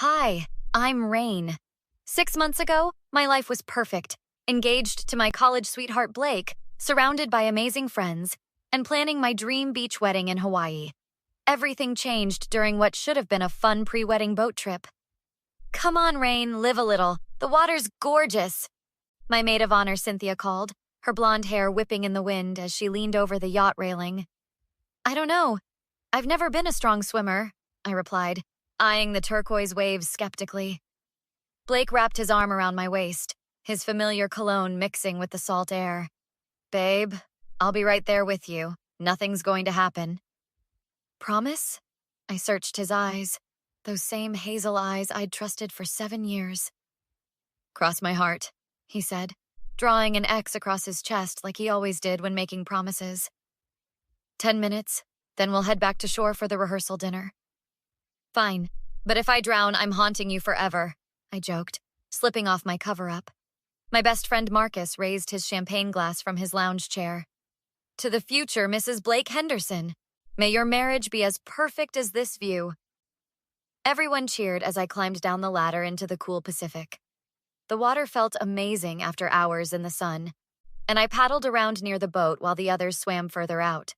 Hi, I'm Rain. 6 months ago, my life was perfect. Engaged to my college sweetheart Blake, surrounded by amazing friends, and planning my dream beach wedding in Hawaii. Everything changed during what should have been a fun pre-wedding boat trip. Come on, Rain, live a little. The water's gorgeous. My maid of honor Cynthia called, her blonde hair whipping in the wind as she leaned over the yacht railing. I don't know. I've never been a strong swimmer, I replied, eyeing the turquoise waves skeptically. Blake wrapped his arm around my waist, his familiar cologne mixing with the salt air. Babe, I'll be right there with you. Nothing's going to happen. Promise? I searched his eyes, those same hazel eyes I'd trusted for 7 years. Cross my heart, he said, drawing an X across his chest like he always did when making promises. 10 minutes, then we'll head back to shore for the rehearsal dinner. Fine, but if I drown, I'm haunting you forever, I joked, slipping off my cover-up. My best friend Marcus raised his champagne glass from his lounge chair. To the future Mrs. Blake Henderson, may your marriage be as perfect as this view. Everyone cheered as I climbed down the ladder into the cool Pacific. The water felt amazing after hours in the sun, and I paddled around near the boat while the others swam further out.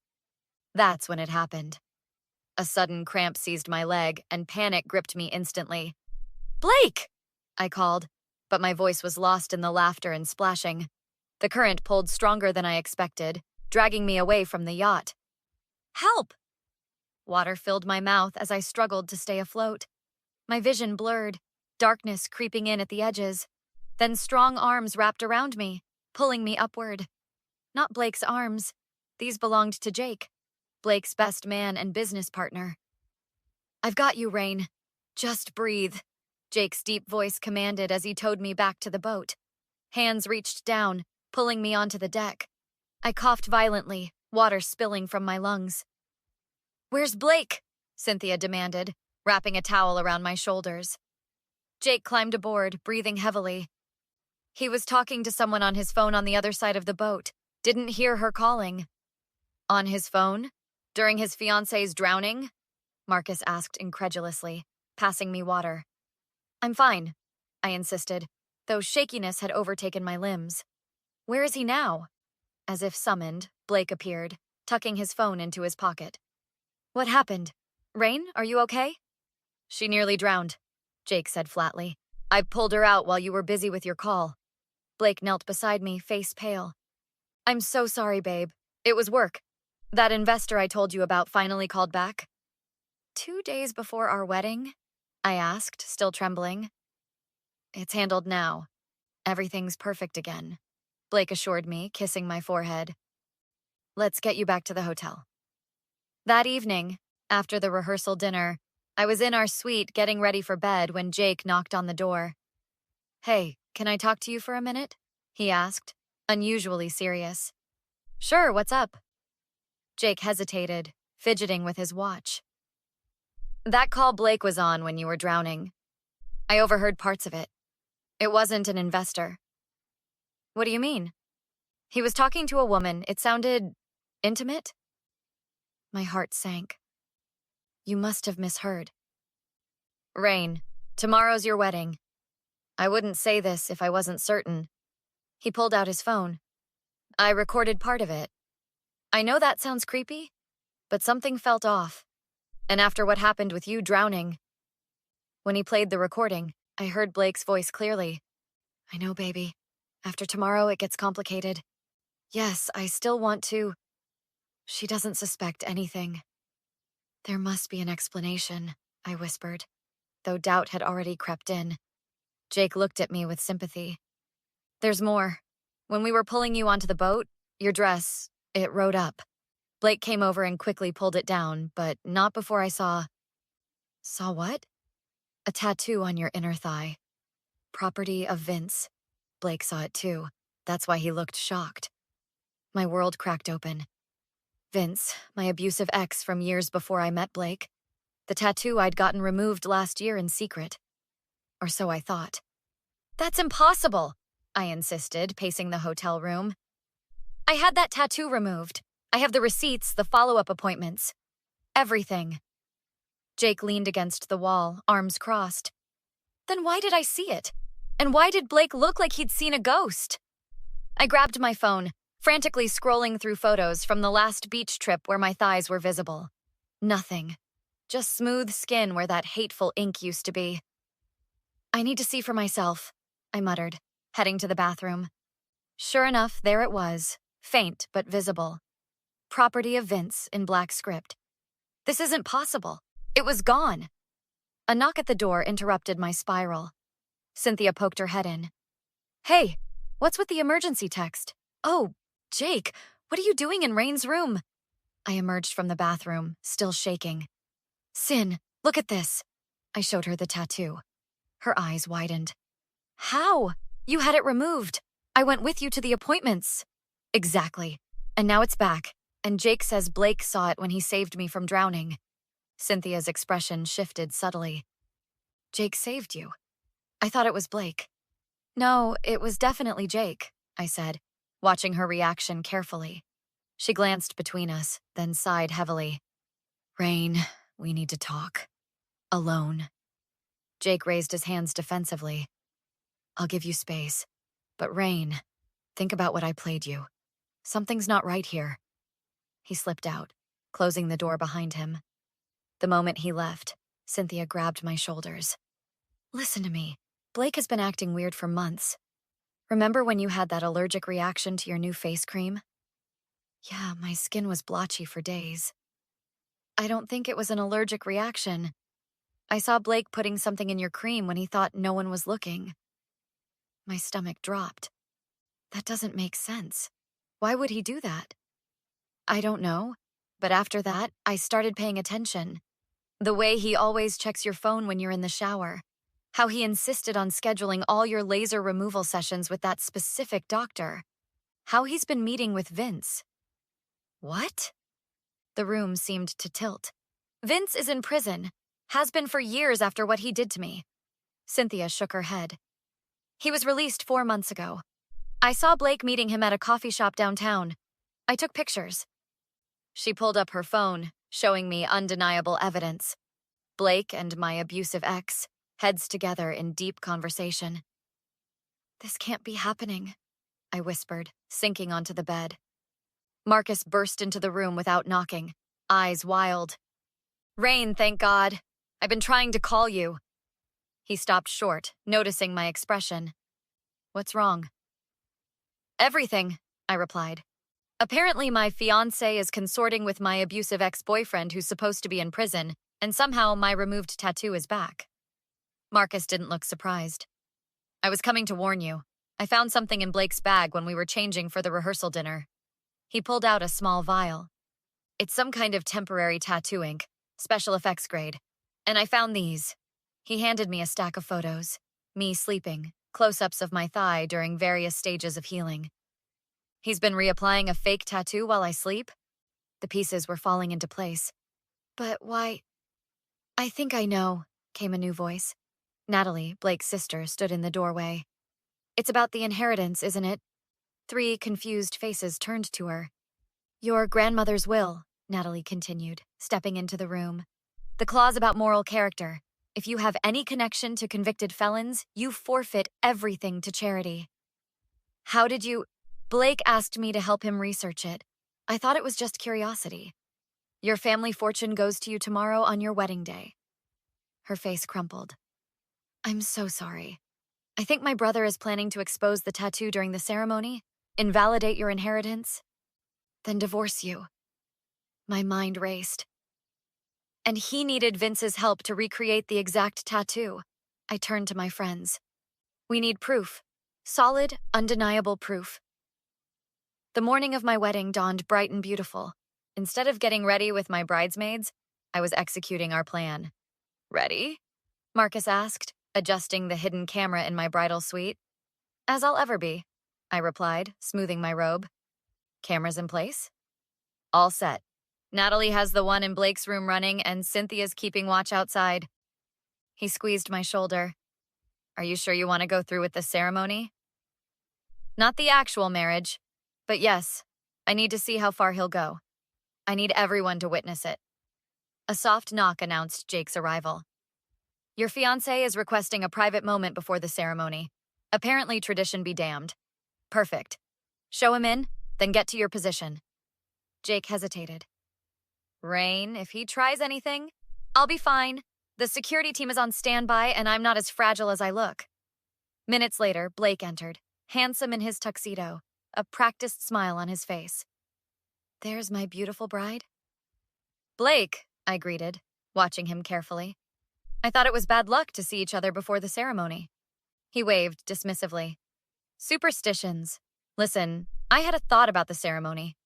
That's when it happened. A sudden cramp seized my leg, and panic gripped me instantly. Blake! I called, but my voice was lost in the laughter and splashing. The current pulled stronger than I expected, dragging me away from the yacht. Help! Water filled my mouth as I struggled to stay afloat. My vision blurred, darkness creeping in at the edges. Then strong arms wrapped around me, pulling me upward. Not Blake's arms. These belonged to Jake, Blake's best man and business partner. I've got you, Rain. Just breathe, Jake's deep voice commanded as he towed me back to the boat. Hands reached down, pulling me onto the deck. I coughed violently, water spilling from my lungs. Where's Blake? Cynthia demanded, wrapping a towel around my shoulders. Jake climbed aboard, breathing heavily. He was talking to someone on his phone on the other side of the boat. Didn't hear her calling. On his phone? During his fiancé's drowning? Marcus asked incredulously, passing me water. I'm fine, I insisted, though shakiness had overtaken my limbs. Where is he now? As if summoned, Blake appeared, tucking his phone into his pocket. What happened? Rain, are you okay? She nearly drowned, Jake said flatly. I pulled her out while you were busy with your call. Blake knelt beside me, face pale. I'm so sorry, babe. It was work. That investor I told you about finally called back. 2 days before our wedding? I asked, still trembling. It's handled now. Everything's perfect again, Blake assured me, kissing my forehead. Let's get you back to the hotel. That evening, after the rehearsal dinner, I was in our suite getting ready for bed when Jake knocked on the door. Hey, can I talk to you for a minute? He asked, unusually serious. Sure, what's up? Jake hesitated, fidgeting with his watch. That call Blake was on when you were drowning. I overheard parts of it. It wasn't an investor. What do you mean? He was talking to a woman. It sounded intimate? My heart sank. You must have misheard. Rain, tomorrow's your wedding. I wouldn't say this if I wasn't certain. He pulled out his phone. I recorded part of it. I know that sounds creepy, but something felt off. And after what happened with you drowning. When he played the recording, I heard Blake's voice clearly. I know, baby. After tomorrow, it gets complicated. Yes, I still want to. She doesn't suspect anything. There must be an explanation, I whispered, though doubt had already crept in. Jake looked at me with sympathy. There's more. When we were pulling you onto the boat, your dress, it rode up. Blake came over and quickly pulled it down, but not before I saw... Saw what? A tattoo on your inner thigh. Property of Vince. Blake saw it too. That's why he looked shocked. My world cracked open. Vince, my abusive ex from years before I met Blake. The tattoo I'd gotten removed last year in secret. Or so I thought. That's impossible, I insisted, pacing the hotel room. I had that tattoo removed. I have the receipts, the follow-up appointments. Everything. Jake leaned against the wall, arms crossed. Then why did I see it? And why did Blake look like he'd seen a ghost? I grabbed my phone, frantically scrolling through photos from the last beach trip where my thighs were visible. Nothing. Just smooth skin where that hateful ink used to be. I need to see for myself, I muttered, heading to the bathroom. Sure enough, there it was, faint but visible. Property of Vince in black script. This isn't possible. It was gone. A knock at the door interrupted my spiral. Cynthia poked her head in. Hey, what's with the emergency text? Oh, Jake, what are you doing in Rain's room? I emerged from the bathroom, still shaking. Sin, look at this. I showed her the tattoo. Her eyes widened. How? You had it removed. I went with you to the appointments. Exactly. And now it's back. And Jake says Blake saw it when he saved me from drowning. Cynthia's expression shifted subtly. Jake saved you. I thought it was Blake. No, it was definitely Jake, I said, watching her reaction carefully. She glanced between us, then sighed heavily. Rain, we need to talk. Alone. Jake raised his hands defensively. I'll give you space. But Rain, think about what I played you. Something's not right here. He slipped out, closing the door behind him. The moment he left, Cynthia grabbed my shoulders. Listen to me. Blake has been acting weird for months. Remember when you had that allergic reaction to your new face cream? Yeah, my skin was blotchy for days. I don't think it was an allergic reaction. I saw Blake putting something in your cream when he thought no one was looking. My stomach dropped. That doesn't make sense. Why would he do that? I don't know, but after that, I started paying attention. The way he always checks your phone when you're in the shower. How he insisted on scheduling all your laser removal sessions with that specific doctor. How he's been meeting with Vince. What? The room seemed to tilt. Vince is in prison. Has been for years after what he did to me. Cynthia shook her head. He was released 4 months ago. I saw Blake meeting him at a coffee shop downtown. I took pictures. She pulled up her phone, showing me undeniable evidence. Blake and my abusive ex, heads together in deep conversation. This can't be happening, I whispered, sinking onto the bed. Marcus burst into the room without knocking, eyes wild. Rain, thank God. I've been trying to call you. He stopped short, noticing my expression. What's wrong? Everything, I replied. Apparently my fiancé is consorting with my abusive ex-boyfriend who's supposed to be in prison, and somehow my removed tattoo is back. Marcus didn't look surprised. I was coming to warn you. I found something in Blake's bag when we were changing for the rehearsal dinner. He pulled out a small vial. It's some kind of temporary tattoo ink, special effects grade. And I found these. He handed me a stack of photos. Me sleeping, close-ups of my thigh during various stages of healing. He's been reapplying a fake tattoo while I sleep? The pieces were falling into place. But why? I think I know, came a new voice. Natalie, Blake's sister, stood in the doorway. It's about the inheritance, isn't it? 3 confused faces turned to her. Your grandmother's will, Natalie continued, stepping into the room. The clause about moral character. If you have any connection to convicted felons, you forfeit everything to charity. How did you... Blake asked me to help him research it. I thought it was just curiosity. Your family fortune goes to you tomorrow on your wedding day. Her face crumpled. I'm so sorry. I think my brother is planning to expose the tattoo during the ceremony, invalidate your inheritance, then divorce you. My mind raced. And he needed Vince's help to recreate the exact tattoo. I turned to my friends. We need proof. Solid, undeniable proof. The morning of my wedding dawned bright and beautiful. Instead of getting ready with my bridesmaids, I was executing our plan. Ready? Marcus asked, adjusting the hidden camera in my bridal suite. As I'll ever be, I replied, smoothing my robe. Cameras in place? All set. Natalie has the one in Blake's room running, and Cynthia's keeping watch outside. He squeezed my shoulder. Are you sure you want to go through with the ceremony? Not the actual marriage, but yes, I need to see how far he'll go. I need everyone to witness it. A soft knock announced Jake's arrival. Your fiancé is requesting a private moment before the ceremony. Apparently, tradition be damned. Perfect. Show him in, then get to your position. Jake hesitated. Rain, if he tries anything, I'll be fine. The security team is on standby, and I'm not as fragile as I look. Minutes later, Blake entered, handsome in his tuxedo, a practiced smile on his face. There's my beautiful bride. Blake, I greeted, watching him carefully. I thought it was bad luck to see each other before the ceremony. He waved dismissively. Superstitions. Listen, I had a thought about the ceremony.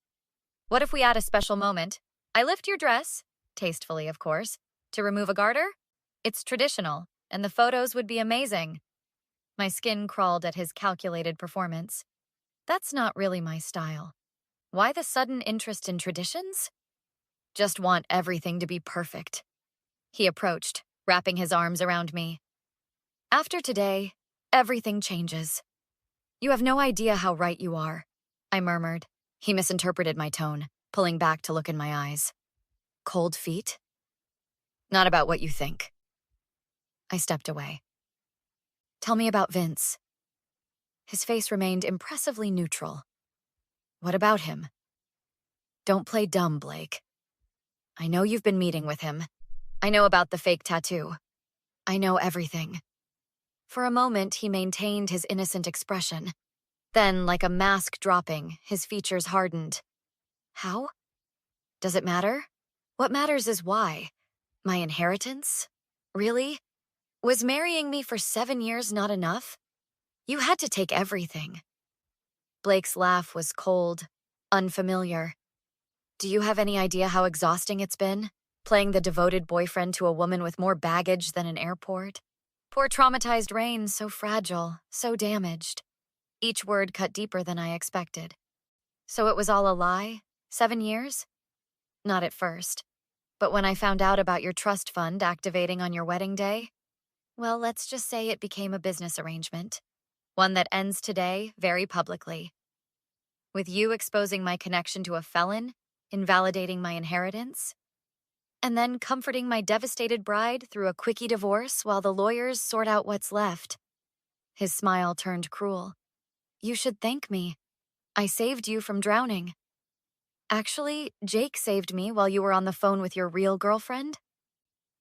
What if we add a special moment? I lift your dress, tastefully of course, to remove a garter? It's traditional, and the photos would be amazing. My skin crawled at his calculated performance. That's not really my style. Why the sudden interest in traditions? Just want everything to be perfect. He approached, wrapping his arms around me. After today, everything changes. You have no idea how right you are, I murmured. He misinterpreted my tone, pulling back to look in my eyes. Cold feet? Not about what you think. I stepped away. Tell me about Vince. His face remained impressively neutral. What about him? Don't play dumb, Blake. I know you've been meeting with him. I know about the fake tattoo. I know everything. For a moment, he maintained his innocent expression. Then, like a mask dropping, his features hardened. How? Does it matter? What matters is why. My inheritance? Really? Was marrying me for 7 years not enough? You had to take everything. Blake's laugh was cold, unfamiliar. Do you have any idea how exhausting it's been? Playing the devoted boyfriend to a woman with more baggage than an airport? Poor traumatized Rain, so fragile, so damaged. Each word cut deeper than I expected. So it was all a lie? 7 years? Not at first. But when I found out about your trust fund activating on your wedding day, well, let's just say it became a business arrangement. One that ends today, very publicly. With you exposing my connection to a felon, invalidating my inheritance, and then comforting my devastated bride through a quickie divorce while the lawyers sort out what's left. His smile turned cruel. You should thank me. I saved you from drowning. Actually, Jake saved me while you were on the phone with your real girlfriend.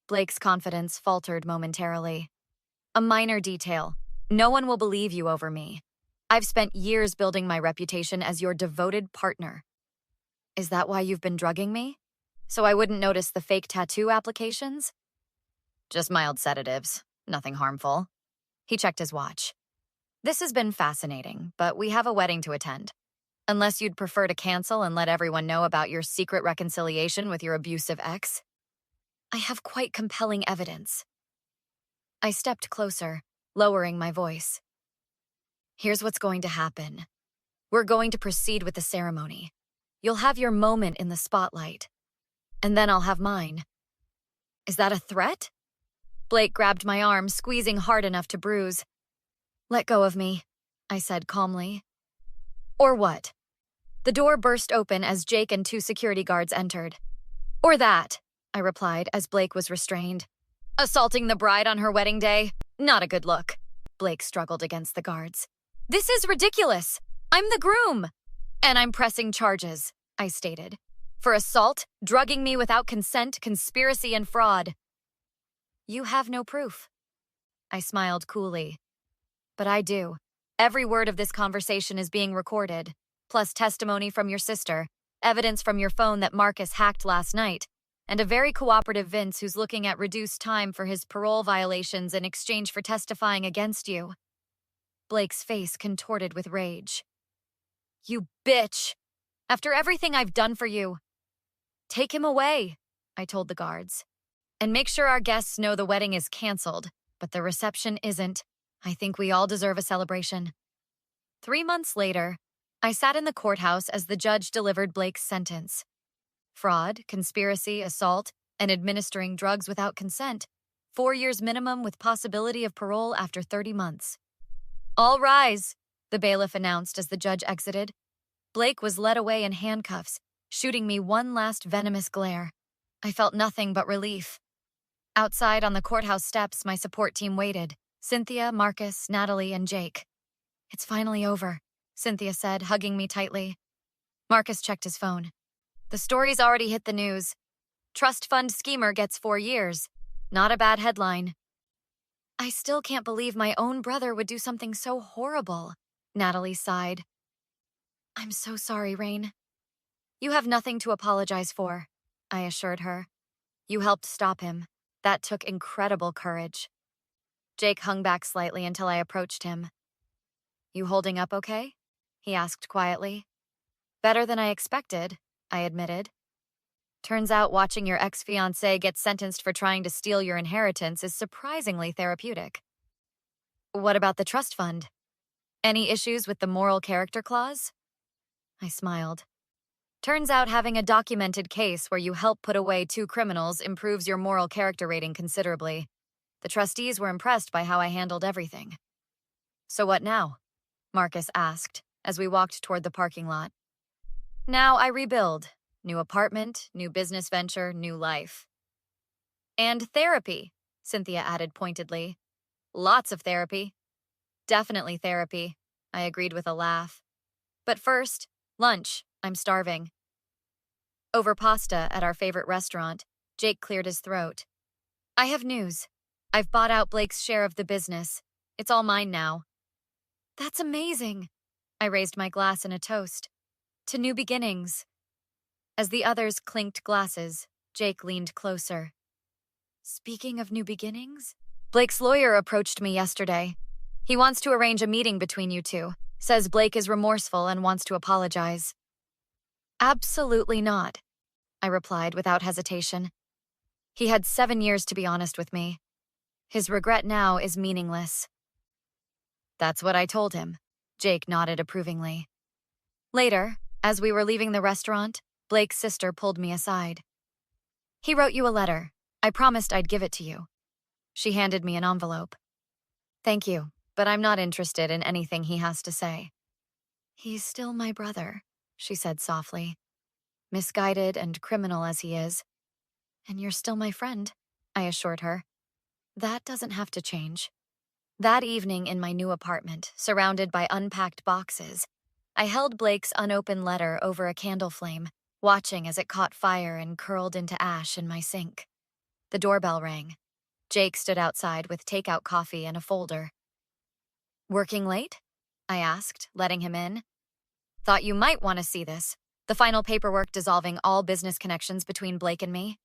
Blake's confidence faltered momentarily. A minor detail. No one will believe you over me. I've spent years building my reputation as your devoted partner. Is that why you've been drugging me? So I wouldn't notice the fake tattoo applications? Just mild sedatives. Nothing harmful. He checked his watch. This has been fascinating, but we have a wedding to attend. Unless you'd prefer to cancel and let everyone know about your secret reconciliation with your abusive ex. I have quite compelling evidence. I stepped closer, lowering my voice. Here's what's going to happen. We're going to proceed with the ceremony. You'll have your moment in the spotlight. And then I'll have mine. Is that a threat? Blake grabbed my arm, squeezing hard enough to bruise. Let go of me, I said calmly. Or what? The door burst open as Jake and 2 security guards entered. Or that, I replied as Blake was restrained. Assaulting the bride on her wedding day? Not a good look. Blake struggled against the guards. This is ridiculous. I'm the groom. And I'm pressing charges, I stated. For assault, drugging me without consent, conspiracy, and fraud. You have no proof. I smiled coolly. But I do. Every word of this conversation is being recorded, plus testimony from your sister, evidence from your phone that Marcus hacked last night, and a very cooperative Vince who's looking at reduced time for his parole violations in exchange for testifying against you. Blake's face contorted with rage. You bitch! After everything I've done for you. Take him away, I told the guards. And make sure our guests know the wedding is canceled, but the reception isn't. I think we all deserve a celebration. 3 months later, I sat in the courthouse as the judge delivered Blake's sentence. Fraud, conspiracy, assault, and administering drugs without consent. 4 years minimum with possibility of parole after 30 months. All rise, the bailiff announced as the judge exited. Blake was led away in handcuffs, shooting me one last venomous glare. I felt nothing but relief. Outside on the courthouse steps, my support team waited. Cynthia, Marcus, Natalie, and Jake. "It's finally over," Cynthia said, hugging me tightly. Marcus checked his phone. "The story's already hit the news. Trust fund schemer gets 4 years. Not a bad headline." "I still can't believe my own brother would do something so horrible," Natalie sighed. "I'm so sorry, Rain." "You have nothing to apologize for," I assured her. "You helped stop him. That took incredible courage." Jake hung back slightly until I approached him. "You holding up okay?" he asked quietly. "Better than I expected," I admitted. "Turns out watching your ex-fiancé get sentenced for trying to steal your inheritance is surprisingly therapeutic." "What about the trust fund? Any issues with the moral character clause?" I smiled. "Turns out having a documented case where you help put away 2 criminals improves your moral character rating considerably. The trustees were impressed by how I handled everything." "So what now?" Marcus asked as we walked toward the parking lot. "Now I rebuild. New apartment, new business venture, new life." "And therapy," Cynthia added pointedly. "Lots of therapy." "Definitely therapy," I agreed with a laugh. "But first, lunch. I'm starving." Over pasta at our favorite restaurant, Jake cleared his throat. "I have news. I've bought out Blake's share of the business. It's all mine now." "That's amazing." I raised my glass in a toast. "To new beginnings." As the others clinked glasses, Jake leaned closer. "Speaking of new beginnings, Blake's lawyer approached me yesterday. He wants to arrange a meeting between you two. Says Blake is remorseful and wants to apologize." "Absolutely not," I replied without hesitation. He had 7 years to be honest with me. His regret now is meaningless. "That's what I told him," Jake nodded approvingly. Later, as we were leaving the restaurant, Blake's sister pulled me aside. "He wrote you a letter. I promised I'd give it to you." She handed me an envelope. "Thank you, but I'm not interested in anything he has to say." "He's still my brother," she said softly. "Misguided and criminal as he is. And you're still my friend," I assured her. "That doesn't have to change." That evening in my new apartment, surrounded by unpacked boxes, I held Blake's unopened letter over a candle flame, watching as it caught fire and curled into ash in my sink. The doorbell rang. Jake stood outside with takeout coffee and a folder. "Working late?" I asked, letting him in. "Thought you might want to see this. The final paperwork dissolving all business connections between Blake and me."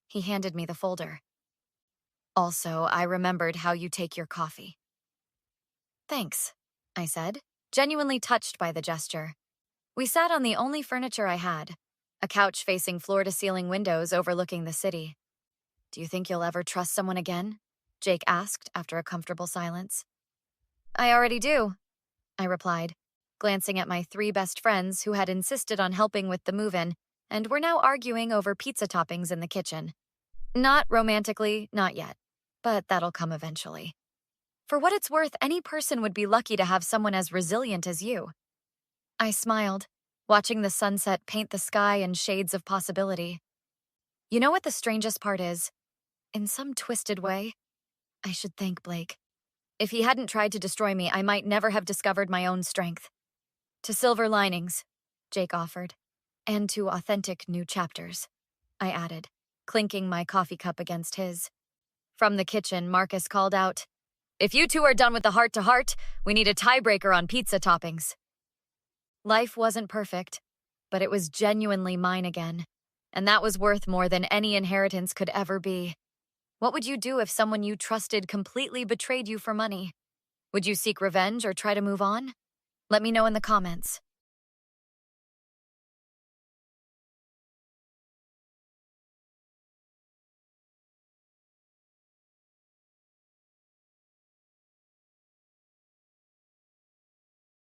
He handed me the folder. "Also, I remembered how you take your coffee." "Thanks," I said, genuinely touched by the gesture. We sat on the only furniture I had, a couch facing floor-to-ceiling windows overlooking the city. "Do you think you'll ever trust someone again?" Jake asked after a comfortable silence. "I already do," I replied, glancing at my 3 best friends who had insisted on helping with the move-in and were now arguing over pizza toppings in the kitchen. "Not romantically, not yet, but that'll come eventually. For what it's worth, any person would be lucky to have someone as resilient as you." I smiled, watching the sunset paint the sky in shades of possibility. You know what the strangest part is? In some twisted way, I should thank Blake. If he hadn't tried to destroy me, I might never have discovered my own strength. "To silver linings," Jake offered. "And to authentic new chapters," I added, clinking my coffee cup against his. From the kitchen, Marcus called out, "If you two are done with the heart-to-heart, we need a tiebreaker on pizza toppings." Life wasn't perfect, but it was genuinely mine again, and that was worth more than any inheritance could ever be. What would you do if someone you trusted completely betrayed you for money? Would you seek revenge or try to move on? Let me know in the comments.